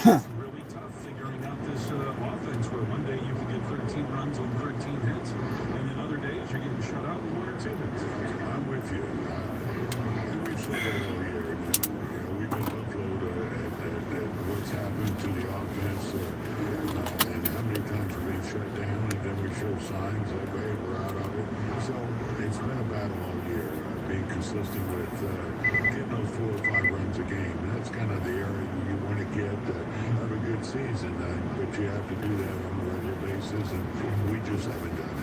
It's really tough figuring out this offense where one day you can get 13 runs on 13 hits, and then other days you're getting shut out with 1 or 2 hits. I'm with you. And we've said it all year. We've been buffaloed at what's happened to the offense and how many times we've been shut down, and then we show signs of, hey, we're out of it. So it's been a battle all year, being consistent with getting those 4 or 5 runs a game. That's kind of the area you want to get have a good season, but you have to do that on a regular basis, and we just haven't done it.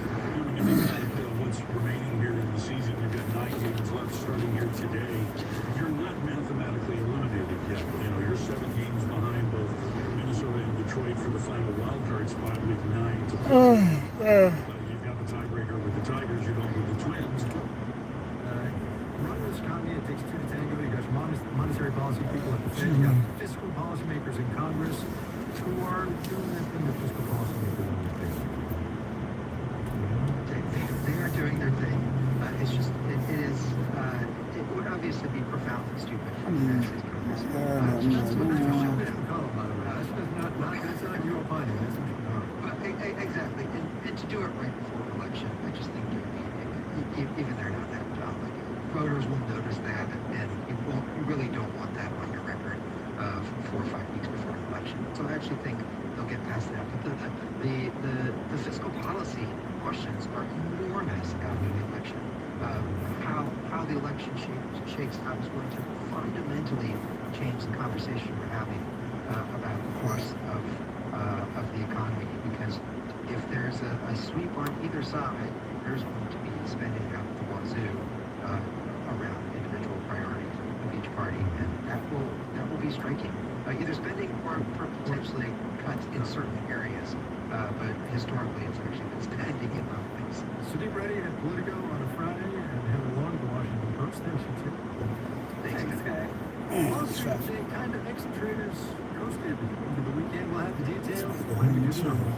When you think about what's remaining here in the season, you've got 9 games left starting here today. You're not mathematically eliminated yet. You're 7 games behind both Minnesota and Detroit for the final wild card spot with 9 to play. You've got the tiebreaker with the Tigers. You don't with the Twins. Ron Wisconsin, it takes 2 to tango. You got monetary policy people at the Fed. You got fiscal policymakers in Congress who are doing that thing that fiscal policymakers want to do. They are doing their thing. It's just, it would obviously be profoundly stupid for the United States Congress. That's not your opinion. That's what you're doing. Exactly. And to do it right before an election, I just think even they're not that dumb. Like, voters will notice that, and you really don't want that on your record 4 or 5 weeks before an election. So I actually think they'll get past that. But the fiscal policy questions are enormous after the election. How the election shakes out is going to fundamentally change the conversation we're having about the course of the economy. Because if there's a sweep on either side, there's going to be spending out the wazoo around individual priorities of each party, and that will be striking. Either spending or potentially cuts in certain areas. But historically, it's actually been standing in both things. Sudeep Reddy at Politico on a Friday, and Heather Long at the Washington Post. Thanks, you too. Thanks, guy. Lawsuits and kind of ex-traders coasted over the weekend. We'll have the details when we do the numbers.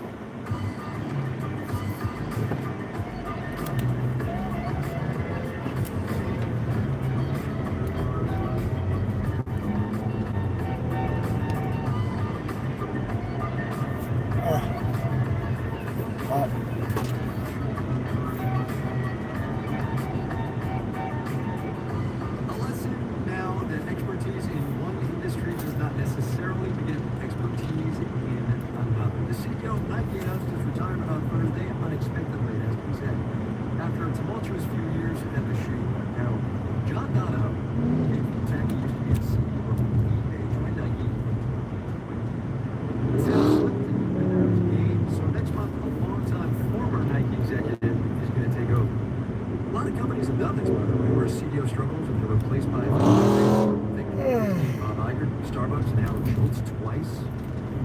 Starbucks and Howard Schultz twice.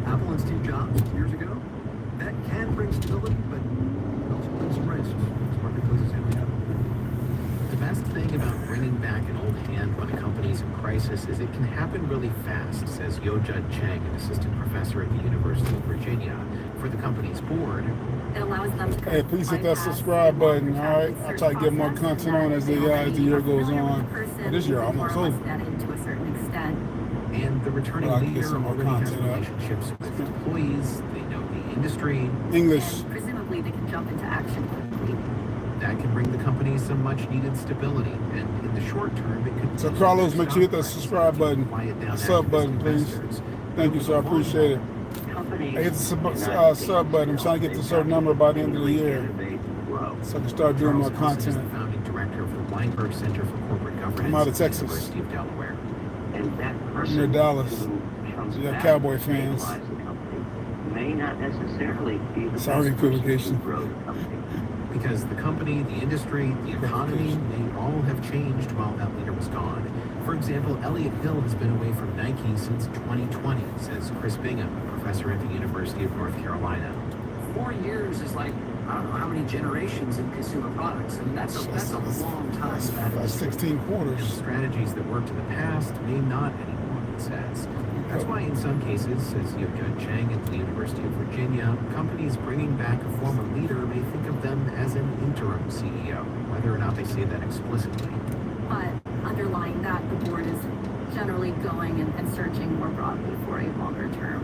Apple and Steve Jobs years ago. That can bring stability, but it also brings some risks. Marketplaces have happened. The best thing about bringing back an old hand when a company's in crisis is it can happen really fast, says Yo-Jud Chang, an assistant professor at the University of Virginia. For the company's board, it allows them to please hit that subscribe button. All right, I'll try to get more content on as the year goes on. This year almost over. To a certain extent. And the returning leader already has relationships with employees. They know the industry. English. And presumably they can jump into action quickly. That can bring the company some much-needed stability, and in the short term, it could. So Carlos, make sure you hit that subscribe button, sub button, please. Thank you, sir. I appreciate it. I hit the sub button. I'm trying to get to a certain number by the end of the year, so I can start doing more content. The founding director of the Weinberg Center for Corporate Governance. I'm out of Texas. University of Delaware. And that person near Dallas. You got Cowboy fans. May not necessarily be the sorry, equivocation. Because the company, the industry, the economy may all have changed while that leader was gone. For example, Elliott Hill has been away from Nike since 2020, says Chris Bingham, a professor at the University of North Carolina. 4 years is like, I don't know how many generations in consumer products. I mean, that's a long time. That's 16 quarters. And strategies that worked in the past may not anymore, it says. That's why in some cases, says Yo-Jud Chang at the University of Virginia, companies bringing back a former leader may think of them as an interim CEO, whether or not they say that explicitly. But underlying that, the board is generally going and searching more broadly for a longer-term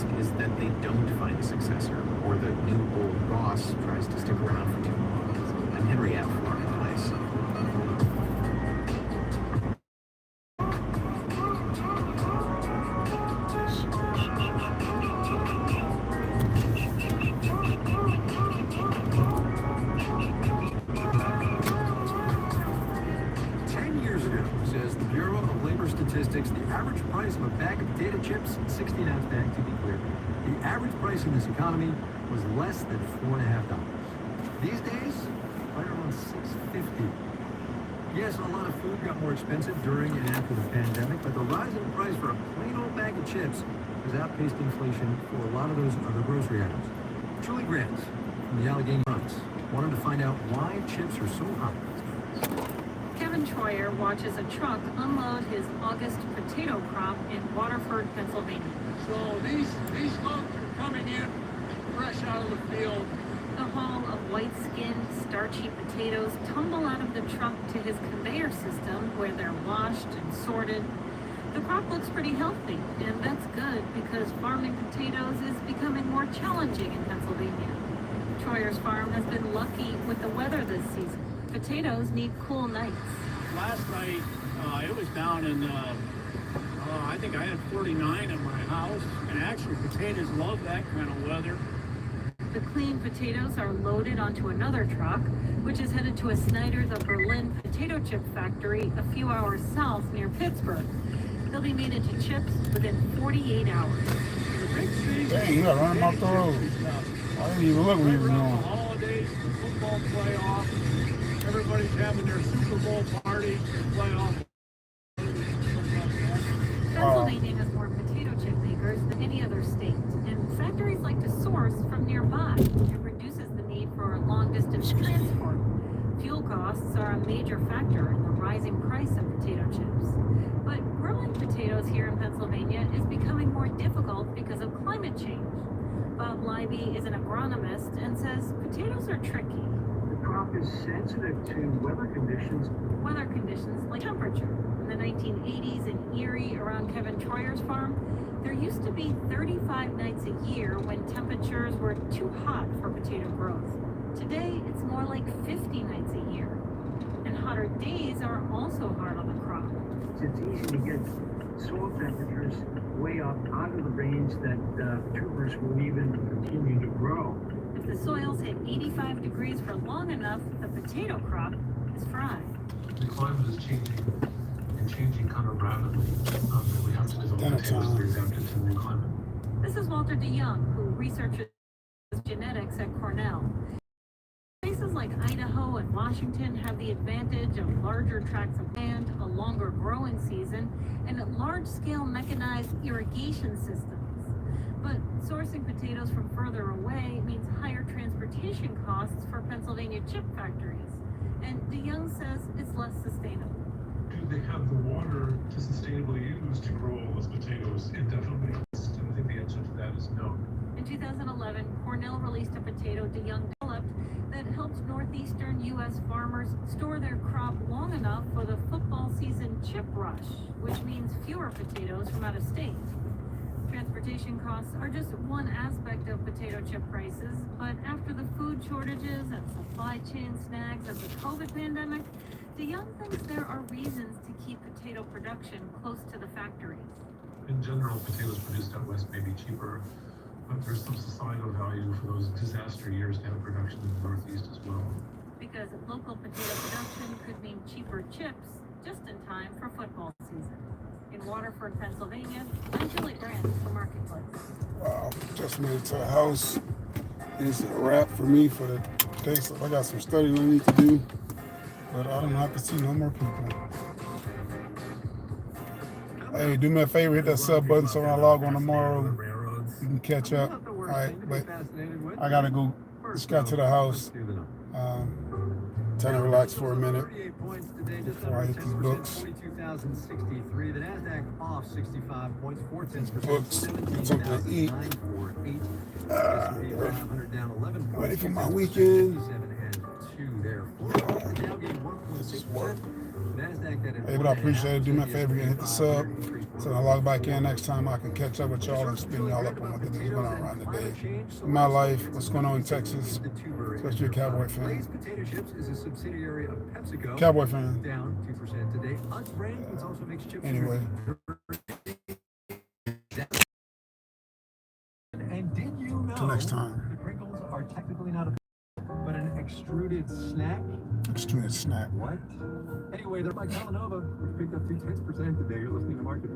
risk is that they don't find a successor, or the new old boss tries to stick around for too long. I'm Henry F. Marketplace. 10 years ago, says the Bureau of Labor Statistics, the average price of a bag of potato chips, 16-ounce bag to be clear, the average price in this economy was less than $4.50. These days, right around $6.50. Yes, a lot of food got more expensive during and after the pandemic, but the rise in price for a plain old bag of chips has outpaced inflation for a lot of those other grocery items. Julie Grant from the Allegheny Months wanted to find out why chips are so hot. Kevin Troyer watches a truck unload his August potato crop in Waterford, Pennsylvania. So these loads are coming in fresh out of the field. The haul of white-skinned, starchy potatoes tumble out of the truck to his conveyor system where they're washed and sorted. The crop looks pretty healthy, and that's good because farming potatoes is becoming more challenging in Pennsylvania. Troyer's farm has been lucky with the weather this season. Potatoes need cool nights. Last night, it was down in, I think I had 49 in my house. And actually, potatoes love that kind of weather. The clean potatoes are loaded onto another truck, which is headed to a Snyder, the Berlin potato chip factory a few hours south near Pittsburgh. They'll be made into chips within 48 hours. Dang, you gotta run him off the road. I didn't even look where he was Right around going. the holidays, the football playoff, everybody's having their Super Bowl party, playoff. Pennsylvania has more potato chip makers than any other state, and factories like to source from nearby. It reduces the need for long-distance transport. Fuel costs are a major factor in the rising price of potato chips. But growing potatoes here in Pennsylvania is becoming more difficult because of climate change. Bob Leiby is an agronomist and says potatoes are tricky. The crop is sensitive to weather conditions. Weather conditions like temperature. In the 1980s in Erie around Kevin Troyer's farm, there used to be 35 nights a year when temperatures were too hot for potato growth. Today, it's more like 50 nights a year. And hotter days are also hard on the crop. It's easy to get soil temperatures way up out of the range that tubers will even continue to grow. If the soils hit 85 degrees for long enough, the potato crop is fried. The climate is changing and changing kind of rapidly. And we have to develop potatoes that are adapted to the new climate. This is Walter DeYoung, who researches genetics at Cornell. Places like Idaho and Washington have the advantage of larger tracts of land, a longer growing season, and large-scale mechanized irrigation systems. But sourcing potatoes from further away means higher transportation costs for Pennsylvania chip factories. And DeYoung says it's less sustainable. Do they have the water to sustainably use to grow all those potatoes indefinitely? And I think the answer to that is no. In 2011, Cornell released a potato DeYoung developed that helped northeastern U.S. farmers store their crop long enough for the football season chip rush, which means fewer potatoes from out of state. Transportation costs are just one aspect of potato chip prices, but after the food shortages and supply chain snags of the COVID pandemic, DeYoung thinks there are reasons to keep potato production close to the factories. In general, potatoes produced out west may be cheaper, but there's some societal value for those disaster years to have production in the Northeast as well. Because local potato production could mean cheaper chips just in time for football season. In Waterford, Pennsylvania, I'm Julie Grant for Marketplace. Wow, just made it to the house. It's a wrap for me for the day. So I got some studying I need to do, but I don't have to see no more people. Hey, do me a favor, hit that sub button so when I log on tomorrow, you can catch up. All right, but I gotta go. Just got to the house. Trying to relax for a minute before I hit these books. 42,063. The Nasdaq off 65 points, 4/10%. Books, get something to eat. Ready for my weekend. Hey, but I appreciate it. Do me a favor, hit the sub. So I'll log back in next time. I can catch up with y'all and spin y'all up on what is going on around the day. In my life, what's going on in Texas, especially a Cowboy fan. Lay's Potato Chips is a subsidiary of PepsiCo. Cowboy fan. Down 2% today. Utz brand, which also makes chips. Anyway. And did you know Till next time. the Pringles are technically not a but an extruded snack? Extruded snack. What? Anyway, they're by Calanova, which picked up 2/10 today. You're listening to Market.